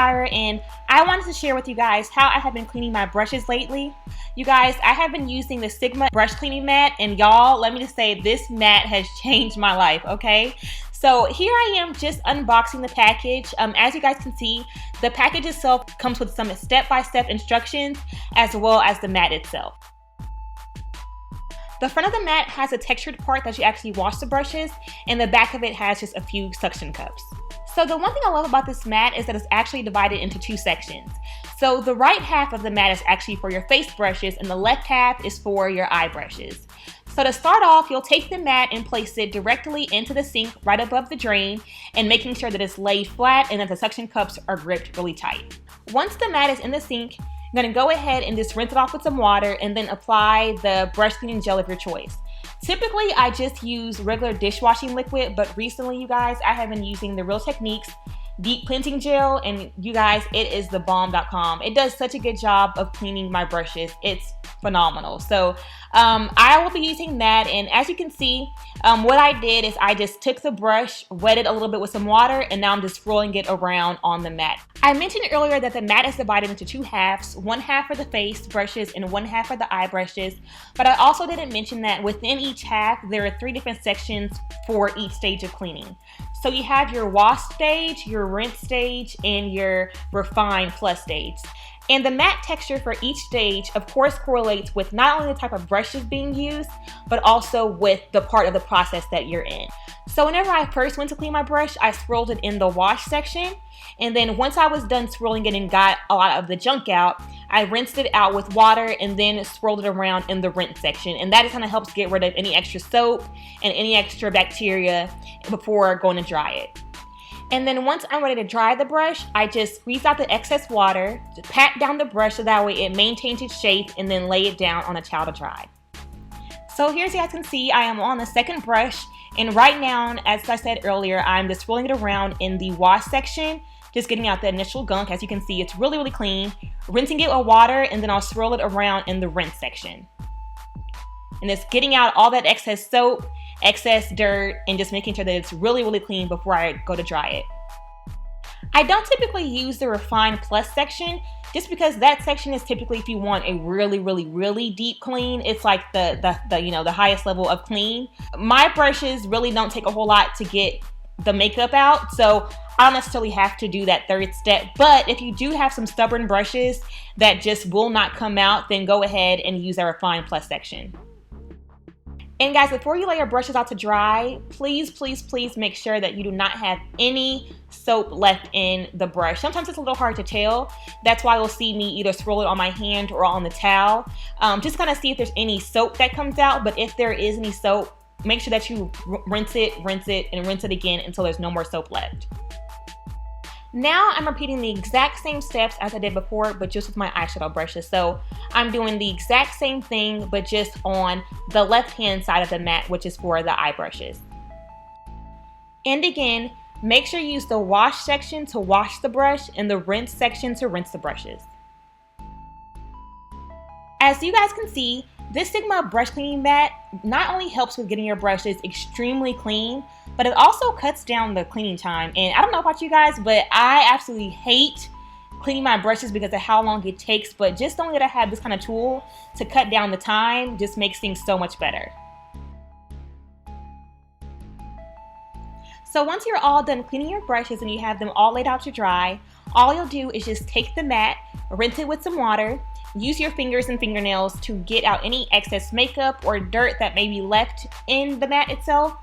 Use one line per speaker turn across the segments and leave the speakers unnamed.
Kyra, and I wanted to share with you guys how I have been cleaning my brushes lately. You guys, I have been using the Sigma brush cleaning mat, and y'all, let me just say, this mat has changed my life, okay? So here I am just unboxing the package. As you guys can see, the package itself comes with some step-by-step instructions as well as the mat itself. The front of the mat has a textured part that you actually wash the brushes, and the back of it has just a few suction cups. So the one thing I love about this mat is that it's actually divided into two sections. So the right half of the mat is actually for your face brushes, and the left half is for your eye brushes. So to start off, you'll take the mat and place it directly into the sink right above the drain, and making sure that it's laid flat and that the suction cups are gripped really tight. Once the mat is in the sink, I'm going to go ahead and just rinse it off with some water and then apply the brush cleaning gel of your choice. Typically, I just use regular dishwashing liquid, but recently, you guys, I have been using the Real Techniques deep cleansing gel, and you guys, it is the bomb.com. It does such a good job of cleaning my brushes. It's phenomenal. So I will be using that, and as you can see, what I did is I just took the brush, wetted a little bit with some water, and now I'm just swirling it around on the mat. I mentioned earlier that the mat is divided into two halves, one half for the face brushes and one half for the eye brushes, but I also didn't mention that within each half there are 3 different sections for each stage of cleaning. So you have your wash stage, your rinse stage, and your refine plus stage. And the matte texture for each stage, of course, correlates with not only the type of brushes being used, but also with the part of the process that you're in. So whenever I first went to clean my brush, I swirled it in the wash section. And then once I was done swirling it and got a lot of the junk out, I rinsed it out with water and then swirled it around in the rinse section. And that just kind of helps get rid of any extra soap and any extra bacteria before going to dry it. And then once I'm ready to dry the brush, I just squeeze out the excess water, to pat down the brush so that way it maintains its shape, and then lay it down on a towel to dry. So here, as you guys can see, I am on the second brush, and right now, as I said earlier, I'm just swirling it around in the wash section, just getting out the initial gunk. As you can see, it's really, really clean. Rinsing it with water, and then I'll swirl it around in the rinse section. And it's getting out all that excess soap, excess dirt, and just making sure that it's really, really clean before I go to dry it. I don't typically use the Refine Plus section just because that section is typically if you want a really, really, really deep clean. It's like the highest level of clean. My brushes really don't take a whole lot to get the makeup out, so I don't necessarily have to do that third step. But if you do have some stubborn brushes that just will not come out, then go ahead and use the Refine Plus section. And guys, before you lay your brushes out to dry, please, please, please make sure that you do not have any soap left in the brush. Sometimes it's a little hard to tell. That's why you'll see me either swirl it on my hand or on the towel. Just kind of see if there's any soap that comes out. But if there is any soap, make sure that you rinse it, and rinse it again until there's no more soap left. Now I'm repeating the exact same steps as I did before, but just with my eyeshadow brushes. So I'm doing the exact same thing, but just on the left-hand side of the mat, which is for the eye brushes. And again, make sure you use the wash section to wash the brush and the rinse section to rinse the brushes. As you guys can see, this Sigma brush cleaning mat not only helps with getting your brushes extremely clean, but it also cuts down the cleaning time. And I don't know about you guys, but I absolutely hate cleaning my brushes because of how long it takes. But just knowing that I have this kind of tool to cut down the time just makes things so much better. So once you're all done cleaning your brushes and you have them all laid out to dry, all you'll do is just take the mat, rinse it with some water, use your fingers and fingernails to get out any excess makeup or dirt that may be left in the mat itself.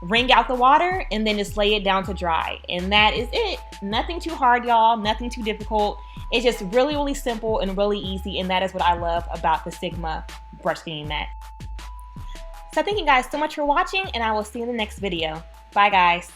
Wring out the water and then just lay it down to dry. And that is it. Nothing too hard, y'all. Nothing too difficult. It's just really, really simple and really easy. And that is what I love about the Sigma brush cleaning mat. So thank you guys so much for watching, and I will see you in the next video. Bye, guys.